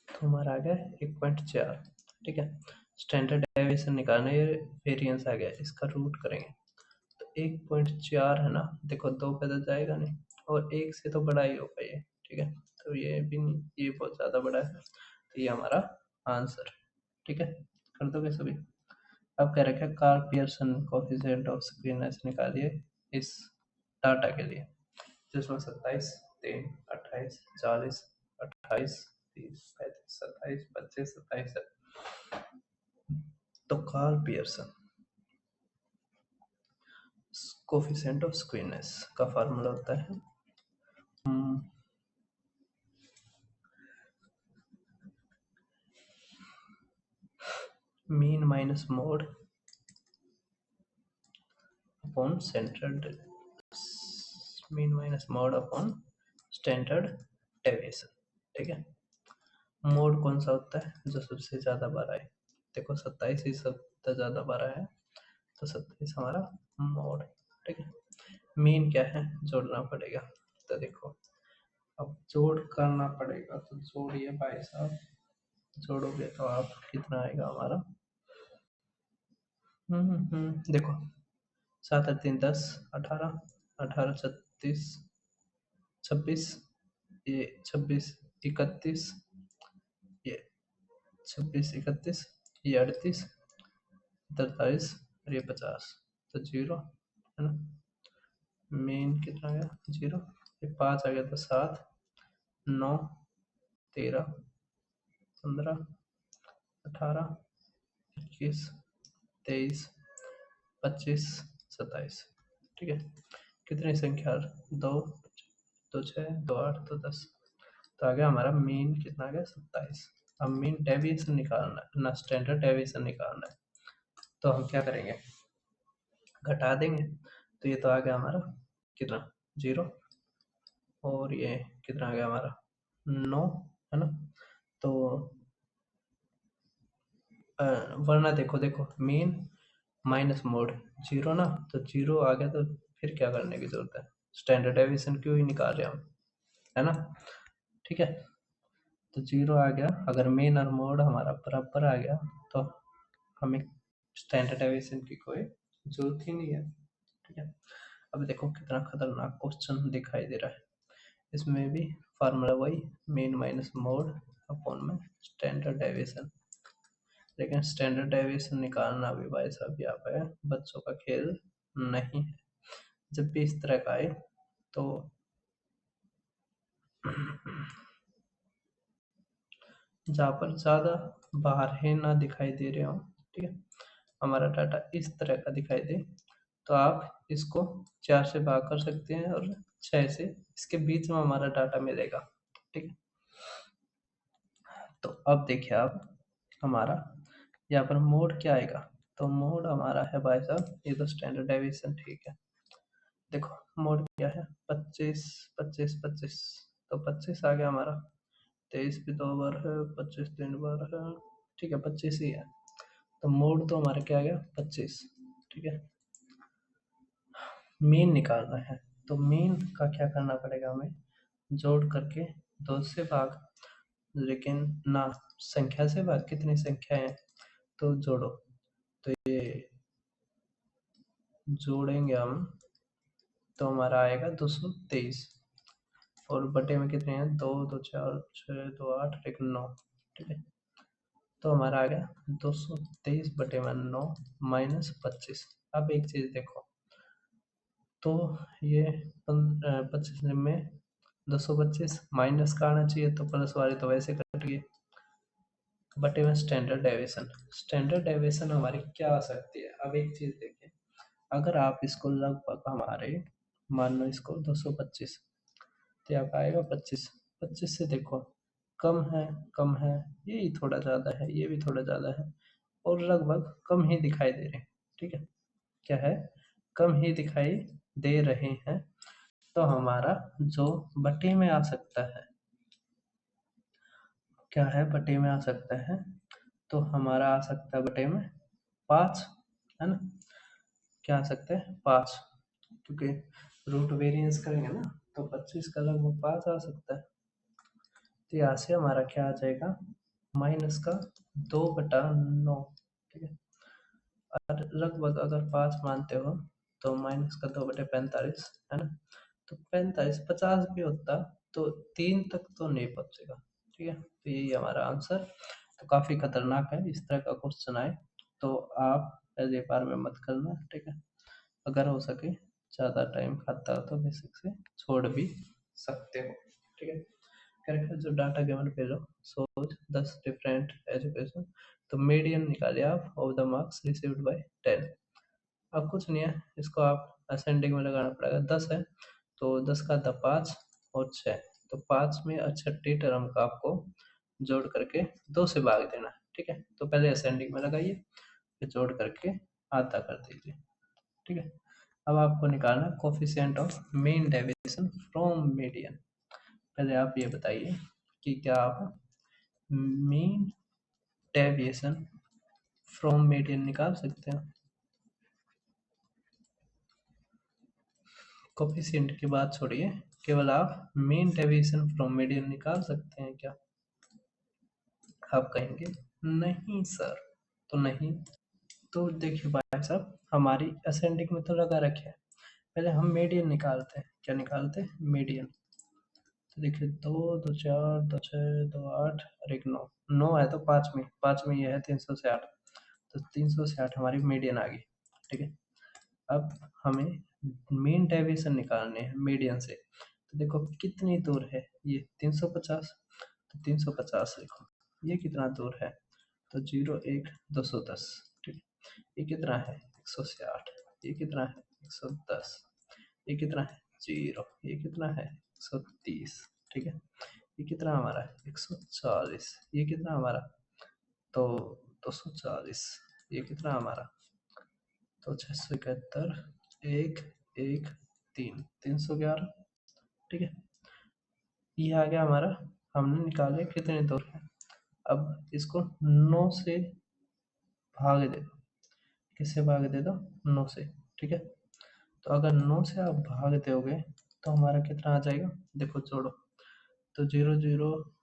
तो हमारा आ गया 1.4, ठीक है। स्टैंडर्ड डेविएशन निकालना, ये वेरिएंस आ गया, इसका रूट करेंगे तो 1.4 है ना, देखो 2 पे तो जाएगा नहीं और 1 से तो बड़ा ही होगा ये, ठीक है, तो ये भी नहीं, ये बहुत ज़्यादा बड़ा है, तो ये हमारा आंसर, ठीक है, कर दोगे सभी। अब कह रखा है कार्ल पियर्सन कोएफिशिएंट ऑफ स्क्वीनेस निकालिए इस डाटा के लिए, जिसमें 27, 3, 28, 40, 28, 30, 35, 27, 25, 27 है। तो कार्ल पियर्सन कोएफिशिएंट ऑफ स्क्वीनेस का फार्मूला होता है mean minus mode upon standard, mean minus mode upon standard deviation, ठीक है। मोड कौन सा होता है, जो सबसे ज्यादा बड़ा है, देखो 27 ही सबसे ज्यादा बड़ा है, तो 27 हमारा मोड, ठीक है। मीन क्या है, जोड़ना पड़ेगा, तो देखो अब जोड़ करना पड़ेगा, तो जोड़िए भाई साहब, जोड़ोगे तो आप कितना आएगा हमारा, देखो 7 और 3 10, 18, 18 36, 26, ये 26 31, ये 26 31, ये 38, 43 और ये 50, तो 0 है ना, मेन कितना आ गया 0, ये 5 आ गया तो 7, 9, 13, 15, 18, 21, 23, 25, 27, ठीक है, कितनी संख्या 2, 2 6, 2 8, तो 10, तो आ गया हमारा मीन कितना आ गया 27। अब मीन डेविएशन निकालना है ना, स्टैंडर्ड डेविएशन निकालना है, तो हम क्या करेंगे, घटा देंगे, तो ये तो आ गया हमारा कितना 0, और ये कितना आ गया हमारा 9, है ना, तो वरना देखो देखो मीन माइनस मोड 0 ना, तो 0 आ गया तो फिर क्या करने की जरूरत है, स्टैंडर्ड डेविएशन क्यों ही निकाल रहे हम, है ना, ठीक है, तो 0 आ गया, अगर मेन और मोड हमारा बराबर आ गया तो हमें स्टैंडर्ड डेविएशन की कोई जरूरत ही नहीं है, ठीक है। अब देखो कितना खतरनाक क्वेश्चन दिखाई दे रहा है, इसमें भी फार्मूला वही मीन माइनस मोड अपॉन में स्टैंडर्ड डेविएशन, लेकिन स्टैंडर्ड डेविएशन निकालना भी भाई साहब यहाँ पे बच्चों का खेल नहीं है। जब भी इस तरह का आए तो जहाँ पर ज़्यादा बारहें ना दिखाई दे रहे हो, ठीक है, हमारा डाटा इस तरह का दिखाई दे, तो आप इसको 4 से भाग कर सकते हैं और 6 से इसके बीच में हमारा डाटा मिलेगा, ठीक है। तो अब देखिए आप, हमारा यहाँ पर मोड क्या आएगा, तो मोड हमारा है भाई साहब, ये तो स्टैंडर्ड डेविएशन, ठीक है। देखो मोड क्या है, 25 25 25, तो 25 आ गया हमारा, 23 भी 2 बार है, 25 3 बार है, ठीक है, 25 ही है, तो मोड तो हमारा क्या आ गया 25, ठीक है। मीन निकालना है, तो मीन का क्या करना पड़ेगा हमें, जोड़ करके 2 से भाग, लेकिन ना संख्या से भाग, कितनी संख्या है तो जोड़ो, तो ये जोड़ेंगे हम तो हमारा आएगा 223, और बटे में कितने हैं, 2 2 4 6 2 8 1 9, ठीक है। तो हमारा आ गया 223 बटे में 9 माइनस 25। अब एक चीज देखो, तो ये 25 में 225 माइनस का आना चाहिए, तो प्लस वाली तो वैसे कट गई, बटे में स्टैंडर्ड डेविएशन। स्टैंडर्ड डेविएशन हमारी क्या आ सकती है, अब एक चीज देखें, अगर आप इसको लगभग हमारे, मान लो इसको 225, तो यहाँ पे आएगा 25, 25 से देखो कम है, कम है, ये थोड़ा ज़्यादा है, ये भी थोड़ा ज़्यादा है, और लगभग कम ही दिखाई दे रहे हैं, ठीक है, क्या है, कम ही दिखाई दे रहे हैं, तो हमारा जो बटे में आ सकता है, क्या है, बटे में आ सकता है, तो हमारा आ सकता है बटे में 5, है ना, क्या आ सकता है 5, क्योंकि रूट वेरिएंस करेंगे ना, तो 25 का लगभग 5 आ सकता है, तो यहाँ से हमारा क्या आ जाएगा, माइनस का 2/9, ठीक है, और लगभग अगर 5 मानते हो तो माइनस का 2/45, है ना, तो 45 50 भी होता तो 3 तक तो नहीं पहुंचेगा, ठीक है, तो यही हमारा आंसर। तो काफ़ी खतरनाक है, इस तरह का क्वेश्चन आए तो आप पहले बार में मत करना, ठीक है, अगर हो सके ज़्यादा टाइम खाता हो तो बेसिक से छोड़ भी सकते हो, ठीक है। करेक्ट, जो data given below shows 10 different education, तो मीडियन निकालिए आप of the marks received by 10। अब कुछ नहीं है, इसको आप असेंडिंग में लगाना पड़ेगा, 10 है तो 10 का 5 और 6, तो 5 में 68 टर्म का आपको जोड़ करके 2 से भाग देना है, ठीक है, तो पहले असेंडिंग में लगाइए, फिर जोड़ करके आधा कर दीजिए, ठीक है। अब आपको निकालना है coefficient of mean deviation from median. पहले आप ये बताइए कि क्या आप मीन डेविएशन फ्रॉम मीडियन निकाल सकते हैं, कोफिशिएंट की बात छोड़िए, केवल आप मीन डेविएशन फ्रॉम मीडियन निकाल सकते हैं क्या, आप कहेंगे नहीं सर, तो नहीं, तो देखिए भाई साहब, हमारी असेंडिंग में तो लगा रखे है, पहले हम मीडियन निकालते हैं, क्या निकालते हैं, मीडियन, तो देखिए 2 2 4 2 6 2 8 और 1 9, 9 है तो 5 में ये है 360, तो 360 हमारी मीडियन आ गई, ठीक है। अब हमें मीन डेविएशन निकालने हैं मीडियन से, तो देखो कितनी दूर है ये 350, तो 350 लिखो, ये कितना दूर है, तो 0 1 210, ठीक है, ये कितना है 160, ये कितना है 110, ये कितना है 0, ये कितना है 130, ठीक है, ये कितना हमारा है 140, ये कितना हमारा, तो 240, ये कितना हमारा, तो 671, 1 1 3 311, ठीक है, ये आ गया हमारा, हमने निकाले कितने दूर है। अब इसको 9 से भाग दे दो, किससे भाग दे दो, 9 से, ठीक है, तो अगर 9 से आप भाग दोगे तो हमारा कितना आ जाएगा, देखो जोड़ो, तो 0 0,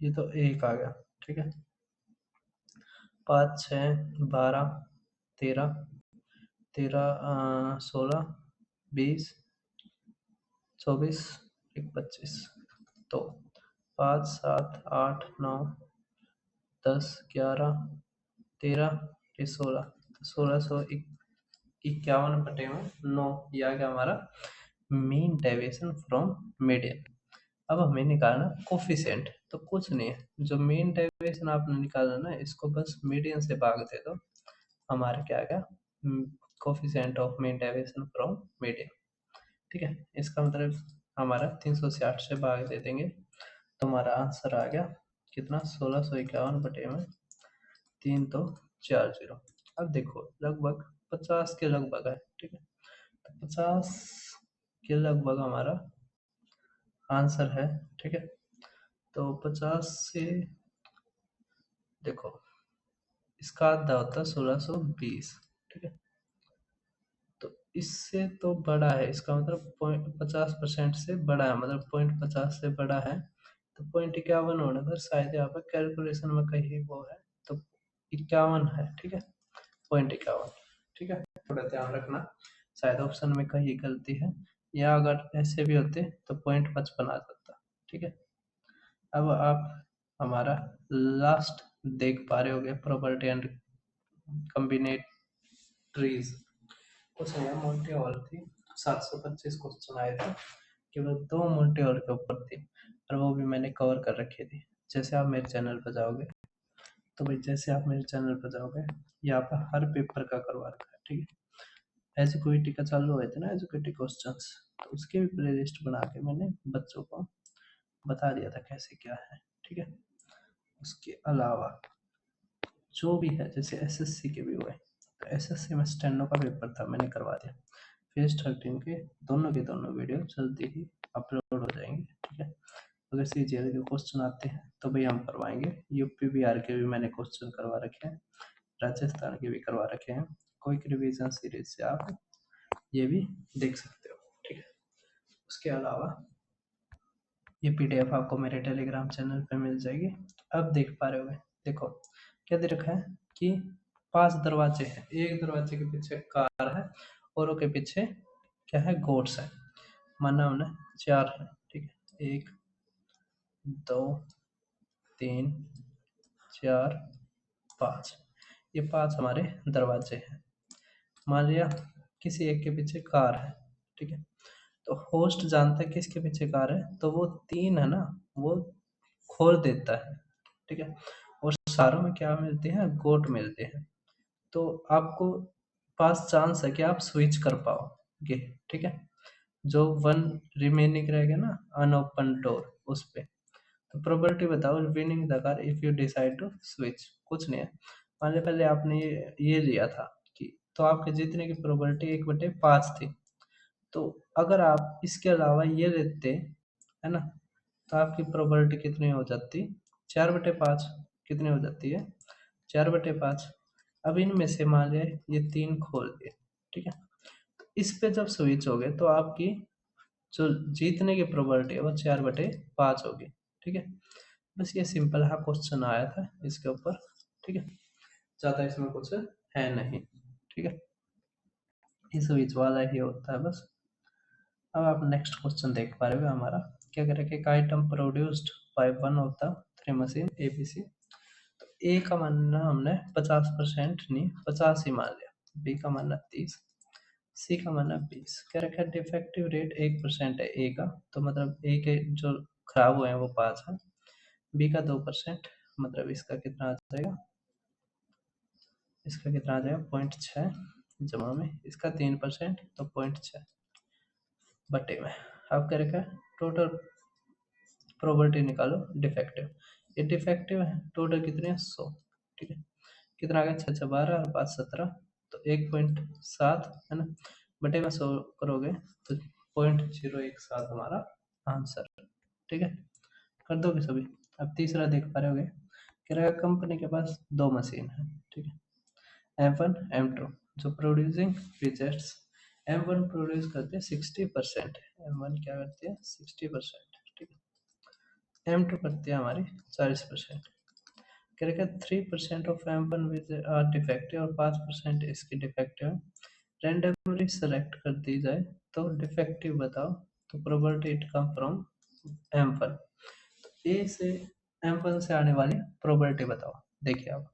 ये तो 1 आ गया, ठीक है, 5 6 12 13 13 16 20 24 1 25, तो 5 7 8 9 10 11 13 ये 16, 1651 बटे में 9, ये आ गया हमारा मीन डेविएशन फ्रॉम मीडियन। अब हमें निकालना कोफिशिएंट, तो कुछ नहीं है, जो मीन डेविएशन आपने निकाला ना, इसको बस मीडियन से भाग दे दो, हमारा क्या आ गया, coefficient of mean deviation from median. ठीक है, इसका मतलब हमारा 360 से भाग दे देंगे तो हमारा आंसर आ गया कितना, 1651 बटे में 3 तो 4 जीरो। अब देखो लगभग 50 के लगभग है। ठीक है, तो 50 के लगभग हमारा आंसर है। ठीक है, तो 50 से देखो इसका आधा होता है 1620। ठीक है, तो इससे तो बड़ा है, इसका मतलब 50% से बड़ा है, मतलब 0.50 से बड़ा है, तो 0.51 होने पर शायद यहाँ पर कैलकुलेशन में कहीं वो है, तो 51 है। ठीक है, 0.51। ठीक है, थोड़ा ध्यान रखना, शायद ऑप्शन में कहीं गलती है, या अगर ऐसे भी होते तो 0.55 आ जाता। ठीक है, अब आप हमारा लास्ट देख पा रहे होगे, प्रॉपर्टी एंड कॉम्बिनेटरीज। कुछ नहीं, मोन्टी हॉल थी, 725 क्वेश्चन आए थे, केवल 2 मोन्टी हॉल के ऊपर थी, और वो भी मैंने कवर कर रखी थी। जैसे आप मेरे चैनल पर जाओगे, तो भाई जैसे आप मेरे चैनल पर जाओगे, यहाँ पर हर पेपर का करवा रखा है। ठीक है, एजुकेटी का चालू हुए थे ना, एजुकेटी क्वेश्चंस, तो उसके भी प्ले लिस्ट बना के मैंने बच्चों को बता दिया था कैसे क्या है। ठीक है, उसके अलावा जो भी है, जैसे एसएससी के भी हुए, तो एसएससी में स्टेनो का पेपर था, मैंने करवा दिया। फेज 13 के दोनों वीडियो जल्दी ही अपलोड हो जाएंगे। ठीक है, अगर सीजीएल के क्वेश्चन आते हैं तो भाई हम करवाएंगे। यूपी बिहार के भी मैंने क्वेश्चन करवा रखे हैं, राजस्थान के भी करवा रखे हैं। क्विक रिवीजन सीरीज से आप ये भी देख सकते हो। ठीक है, उसके अलावा ये पीडीएफ आपको मेरे टेलीग्राम चैनल पे मिल जाएगी। अब देख पा रहे होगे, देखो क्या दे रखा है कि 5 दरवाजे हैं, एक दरवाजे के पीछे कार है, औरों के पीछे क्या है, गोट्स है। माना हमने 4 है। ठीक है, 1 2 3 4 5, ये 5 हमारे दरवाजे हैं। मान लिया किसी एक के पीछे कार है। ठीक है, तो होस्ट जानता है किसके पीछे कार है, तो वो 3 है ना, वो खोल देता है। ठीक है, और सारों में क्या मिलते हैं, गोट मिलते हैं, तो आपको पास चांस है कि आप स्विच कर पाओगे। ठीक है, जो 1 रिमेनिंग रहेगा ना, अनओपन डोर, उस पे तो प्रोबेबिलिटी बताओ winning the car if you decide to switch. कुछ नहीं है, मान लो पहले आपने ये लिया था कि, तो आपके जीतने की प्रोबेबिलिटी 1/5 थी, तो अगर आप इसके अलावा ये लेते है ना, तो आपकी प्रोबेबिलिटी कितनी हो जाती, 4/5 कितनी हो जाती है, 4/5। अब इनमें से मान लिया ये 3 खोल दिए। ठीक है, तो इस पे जब स्विच हो गए तो आपकी जो जीतने की प्रोबेबिलिटी है वो 4/5 होगी। ठीक है, बस ये सिंपल हाँ क्वेश्चन आया था इसके ऊपर। ठीक है, ज़्यादा इसमें कुछ है नहीं। ठीक है, इस स्विच वाला ही होता है बस। अब आप नेक्स्ट क्वेश्चन देख पा रहे हो, हमारा क्या कह रहा है कि item produced by one of the 3 machine ABC. तो ए का मानना हमने 50% नहीं, 50 ही मान लिया, बी का मानना 30, सी का मानना 20। कह रखा है डिफेक्टिव रेट 1% है ए का, तो मतलब ए के जो खराब हुए हैं वो 5 है, बी का 2%, मतलब इसका कितना आ जाएगा, इसका कितना आ जाएगा 0.6 जमा में, इसका 3% तो 0.6 बटे में। अब क्या रखा है टोटल प्रोबेबिलिटी निकालो डिफेक्टिव, ये डिफेक्टिव है, टोटल कितने हैं 100। ठीक है, कितना आ गया 6 6 12 और 5 17, तो 1.7 है ना, बटे में 100 करोगे तो 0.017 हमारा आंसर। ठीक है, कर दोगे सभी। अब तीसरा देख पा रहे होगे, कह रहा है कंपनी के पास 2 मशीन है। ठीक है, M1 M2 जो प्रोड्यूसिंग फीचर्स, M1 प्रोड्यूस करते हैं 60%, M1 क्या करती है 60%। ठीक है, M2 करती है हमारी 40%। कह रखा 3% of M1 which are defective और 5% इसकी डिफेक्टिव है, रैंडमली सेलेक्ट कर दी जाए तो डिफेक्टिव बताओ, तो probability it come from M1, ए से M1 से आने वाली प्रोबेबिलिटी बताओ। देखिए आप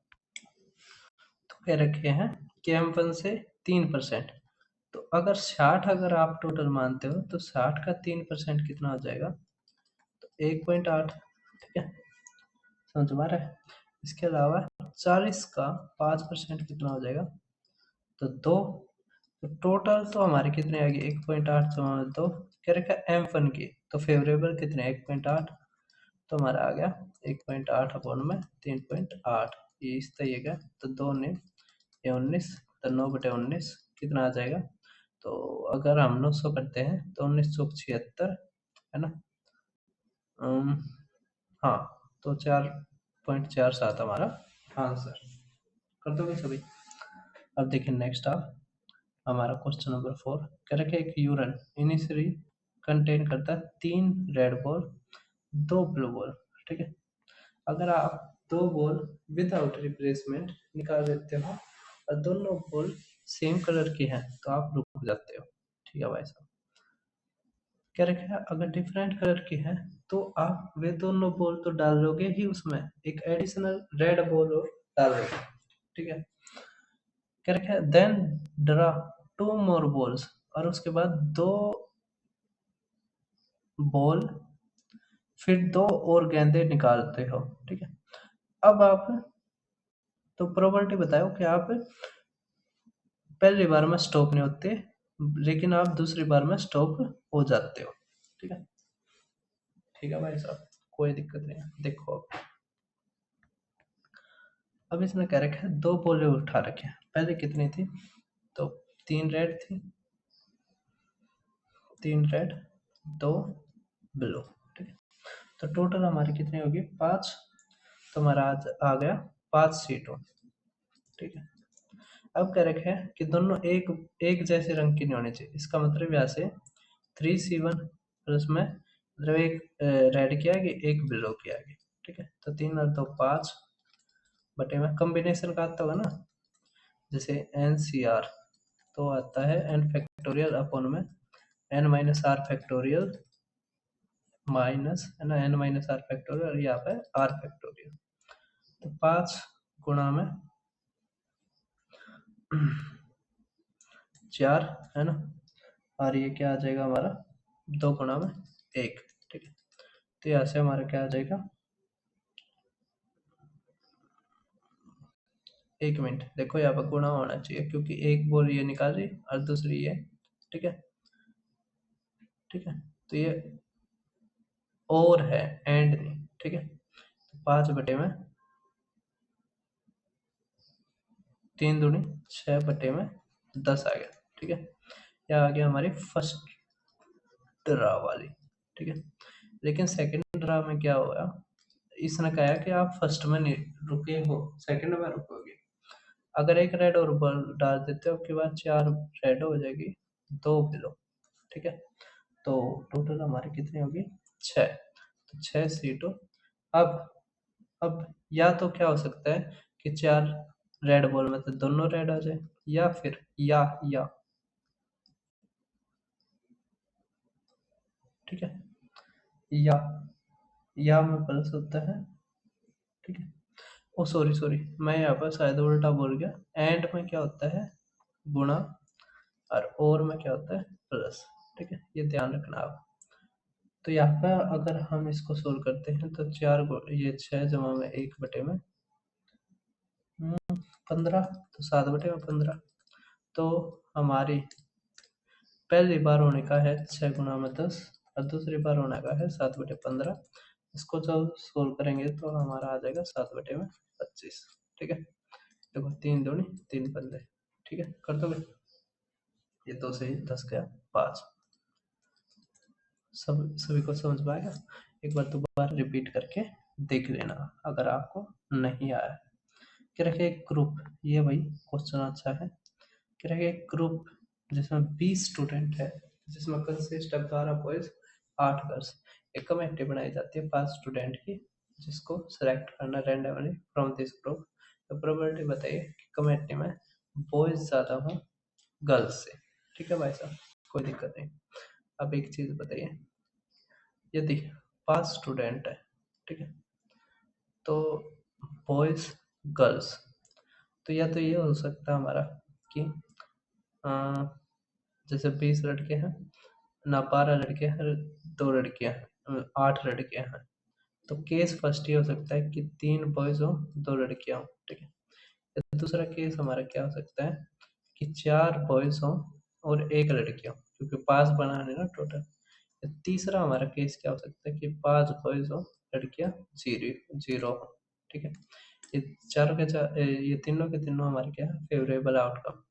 तो कह रखे हैं कि M1 से 3%, तो अगर 60 अगर आप टोटल मानते हो तो 60 का 3% कितना हो जाएगा, तो 1.8, ठीक है, समझ में आ रहा है। इसके अलावा 40 का 5% कितना हो जाएगा, तो 2। तो टोटल तो हमारे कितने आ गए, 1.8 जमा 2, क्या रखा M1 की, तो फेवरेबल कितने 1.8, तो हमारा आ गया 1.8 अपॉन में 3.8, ये इस तरीके का। तो 2 ने ये 19, तो 9/19 कितना आ जाएगा, तो अगर हम 900 करते हैं तो 1976 है ना, हाँ, तो 4.47 हमारा आंसर। कर दोगे सभी। अब देखिए नेक्स्ट आप हमारा क्वेश्चन नंबर 4, कह रखे एक यूरन इनिशियली कंटेन करता है 3 रेड बॉल 2 ब्लू बॉल, ठीक है। अगर आप 2 बॉल विदाउट रिप्लेसमेंट निकाल देते हो और दोनों बॉल सेम कलर की हैं तो आप रुक जाते हो, ठीक है भाई साहब। क्या रखा है, अगर डिफरेंट कलर की है तो आप वे दोनों बॉल तो डाल दोगे ही, उसमें एक एडिशनल रेड बॉल और डाल दोगे, ठीक है। क्या रखा है, देन ड्रा 2 मोर बॉल्स, और उसके बाद 2 बॉल फिर 2 और गेंदे निकालते हो, ठीक है। अब आप तो प्रोबेबिलिटी बताओ कि आप पहली बार में स्टॉप नहीं होते लेकिन आप दूसरी बार में स्टॉप हो जाते हो, ठीक है। ठीक है भाई साहब, कोई दिक्कत नहीं है। देखो अब इसमें क्या रखा है, 2 बॉलें उठा रखे हैं, पहले कितनी थी, तो 3 रेड थी, 3 रेड 2 ब्लू, ठीक है। तो टोटल हमारी कितनी होगी 5, तो हमारा आज आ गया 5 सीटों, ठीक है। अब क्या रखे है कि दोनों एक एक जैसे रंग की नहीं होनी चाहिए, इसका मतलब यहाँ से 3C1 और उसमें मतलब एक रेड की आएगी एक ब्लू की आएगी, ठीक है। तो 3 और 2 5 बटे में कॉम्बिनेशन का आता होगा ना, जैसे NCR तो आता है n फैक्टोरियल अपॉन में n minus R factorial minus है ना n माइनस आर फैक्टोरियल, और यहाँ पे r फैक्टोरियल। तो 5 गुणा में 4 है ना, और ये क्या आ जाएगा हमारा 2 गुणा में 1, ठीक है। तो यहाँ से हमारा क्या आ जाएगा, 1 मिनट देखो, यहाँ पर गुणा होना चाहिए क्योंकि एक बॉल ये निकाल रही और दूसरी ये, ठीक है, ठीक है। तो ये और है एंड नहीं, ठीक है। तो 5 बटे में 3 दूनी 6 बटे में 10 आ गया, ठीक है। यह आ गया हमारी फर्स्ट ड्रा वाली, ठीक है। लेकिन सेकंड ड्रा में क्या होगा, इसने कहा कि आप फर्स्ट में नहीं रुके हो, सेकंड में रुकोगे। अगर एक रेड और बॉल डाल देते हो उसके बाद 4 रेड हो जाएगी 2 ब्लू, ठीक है। तो टोटल हमारी कितनी होगी 6, तो 6 सीटों। अब अब या तो क्या हो सकता है कि 4 रेड बॉल में तो दोनों रेड आ जाए, या फिर या ठीक है, या में प्लस होता है, ठीक है। ओ सॉरी सॉरी, मैं यहाँ पर शायद उल्टा बोल गया, एंड में क्या होता है गुणा और में क्या होता है प्लस, ठीक है, ये ध्यान रखना आप। तो यहाँ पर अगर हम इसको सोल्व करते हैं तो 4 ये 6 जमा में 1 बटे में 15, तो 7 बटे में 15। तो हमारी पहली बार होने का है 6 गुणा में 10 और दूसरी बार होने का है 7 बटे 15। इसको जब सोल्व करेंगे तो हमारा आ जाएगा 7 बटे में 25, ठीक है। देखो 3 दूनी 3 पंजे, ठीक है, कर दोगे, ये 2 से ही 10 गया 5। सभी को समझ में आएगा। एक बार दोबारा रिपीट करके देख लेना अगर आपको नहीं आया। क्या रखे एक ग्रुप, ये भाई क्वेश्चन अच्छा है। क्या रखे एक ग्रुप जिसमें 20 स्टूडेंट है, जिसमें कंसिस्ट ऑफ 12 बॉयज 8 गर्ल्स। एक कमेटी बनाई जाती है 5 स्टूडेंट की, जिसको सेलेक्ट करना रैंडमली फ्रॉम दिस ग्रुप। तो प्रोबेबिलिटी बताइए कि कमेटी में बॉयज ज़्यादा हो गर्ल्स से, ठीक है भाई साहब, कोई दिक्कत नहीं। अब एक चीज़ बताइए, यदि 5 स्टूडेंट है, ठीक है, तो बॉयज गर्ल्स, तो या तो ये हो सकता है हमारा कि जैसे 20 लड़के हैं ना, 12 लड़के हैं 2 लड़कियां हैं, 8 लड़कियां हैं, तो केस फर्स्ट ये हो सकता है कि 3 बॉयज हो 2 लड़कियां हो, ठीक है। दूसरा केस हमारा क्या हो सकता है कि 4 बॉयज हो और 1 लड़की हो, क्योंकि 5 बनाने ना टोटल। तीसरा हमारा केस क्या हो सकता है कि 5 बॉयज हो, लड़कियां जीरो जीरो हो, ठीक है। ये चारों के ये तीनों के तीनों हमारे क्या है फेवरेबल आउटकम।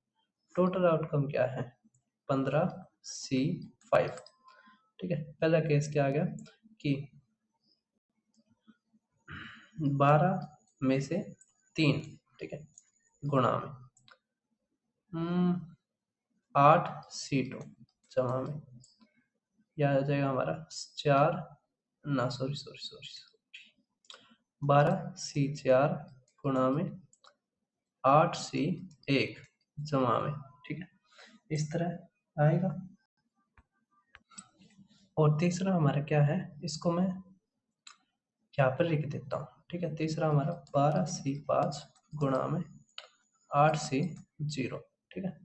टोटल आउटकम क्या है 15C5, ठीक है। पहला केस क्या आ गया कि 12 में से 3, ठीक है, गुणा में 8C2 जमा में यह आ जाएगा हमारा 4 ना सॉरी सॉरी सॉरी 12C4 गुणा में 8C1 जमा में, ठीक है, इस तरह आएगा। और तीसरा हमारा क्या है, इसको मैं यहाँ पर लिख देता हूँ, ठीक है। तीसरा हमारा 12C5 गुणा में 8C0, ठीक है,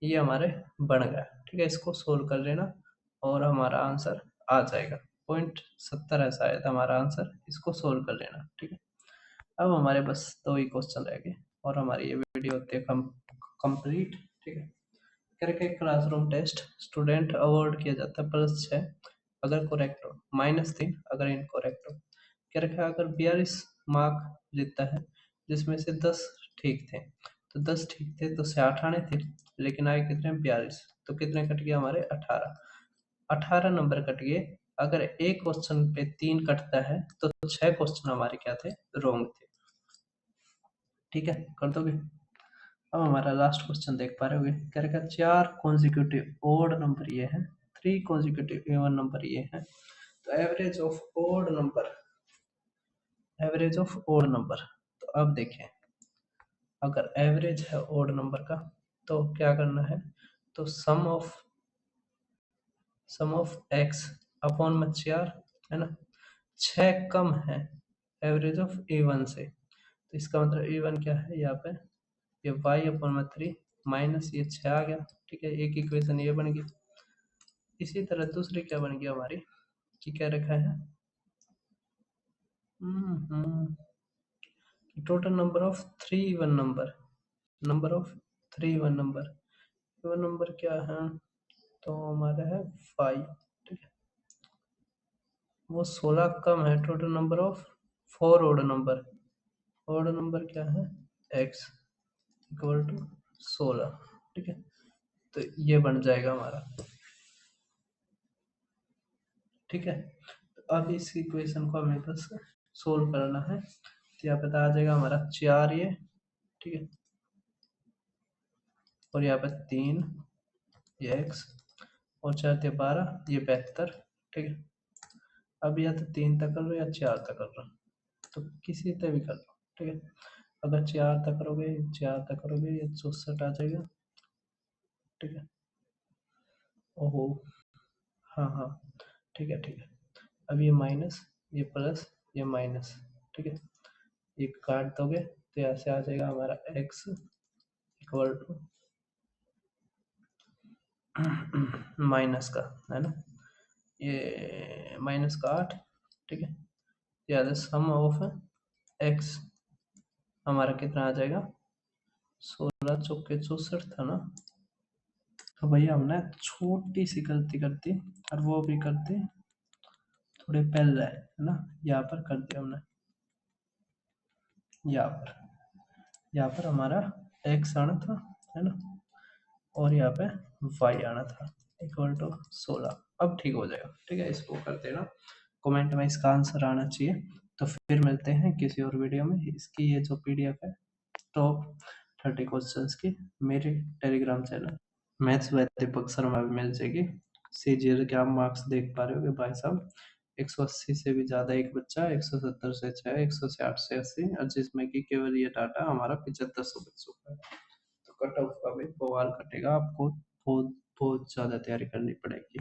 ये हमारे बन गया, ठीक है। इसको सोल्व कर लेना और हमारा आंसर आ जाएगा। 0.70 ऐसा आया था हमारा आंसर, इसको सोल्व कर लेना, ठीक है। अब हमारे बस 2 ही क्वेश्चन रह गए और हमारी ये वीडियो होती है कंप्लीट, ठीक है। करके क्लासरूम टेस्ट स्टूडेंट अवॉर्ड किया जाता है +6 अगर करेक्ट हो, -3 अगर इनकरेक्ट हो। क्या रखा अगर 42 मार्क जीतता है जिसमें से 10 ठीक थे, तो 10 ठीक थे तो 60 आने थे, लेकिन आए कितने 42, तो कितने कट गए हमारे 18। 18 नंबर कट गए। अगर एक क्वेश्चन पे 3 कटता है तो 6 क्वेश्चन हमारे क्या थे रॉन्ग थे, ठीक है, कर दोगे। अब हमारा लास्ट क्वेश्चन देख पा रहे होगे, कह रखा 4 कॉन्जिक्यूटिव ओड नंबर ये है, 3 कॉन्जिक्यूटिव इवन नंबर ये है, तो average of odd number, average of odd number. तो अब देखें, अगर एवरेज है ओड नंबर का तो क्या करना है, तो सम ऑफ एक्स अपॉन में 4 है ना, 6 कम है एवरेज ऑफ इवन से, तो इसका मतलब इवन क्या है यहाँ पे, ये y अपॉन में 3 माइनस ये 6 आ गया, ठीक है, एक इक्वेशन ये बन गई। इसी तरह दूसरी क्या बन गई हमारी कि क्या रखा है total number of 3 even number, number of 3 even number, even number क्या है, तो हमारा है 5, ठीक है, वो 16 कम है total number of 4 odd number क्या है x इक्वल टू 16, ठीक है, तो ये बन जाएगा हमारा, ठीक है। तो अब इस इक्वेशन को हमें बस सोल्व करना है, तो यहाँ पे आ जाएगा हमारा 4 ये, ठीक है, और यहाँ पे 3 ये x और 4 12 ये 72, ठीक है। अब या तो 3 तक कर लो या 4 तक कर लो, तो किसी तक भी कर लो, ठीक है। अगर 4 तक करोगे 4 तक करोगे ये 64 आ जाएगा, ठीक है। ओहो, हाँ हाँ, ठीक है ठीक है। अब ये माइनस ये प्लस ये माइनस, ठीक है, ये काट दोगे तो यहाँ से आ जाएगा हमारा x इक्वल टू माइनस का है ना, ये माइनस का 8, ठीक है। याद है सम ऑफ x हमारा कितना आ जाएगा 16 चौके 64 था ना। तो भैया हमने छोटी सी गलती कर दी और वो भी कर दी थोड़े पहले है ना, यहाँ पर कर दिया हमने, यहाँ पर हमारा x आना था है ना, और यहाँ पे y आना था इक्वल टू 16। अब ठीक हो जाएगा, ठीक है, इसको कर देना कमेंट में इसका आंसर आना चाहिए। तो फिर मिलते हैं किसी और वीडियो में। इसकी ये जो पीडीएफ है टॉप 30 क्वेश्चंस की मेरे Telegram channel maths by Deepak Sharma भी मिल जाएगी। सीजीएल के आप मार्क्स देख पा रहे होगे भाई साहब, 180 से भी ज़्यादा एक बच्चा, 170 से 6, 160 से 80, और जिसमें कि केवल ये डाटा हमारा 7500 बच्चों का है। तो कट ऑफ का भी बवाल कटेगा, आपको बहुत बहुत ज़्यादा तैयारी करनी पड़ेगी।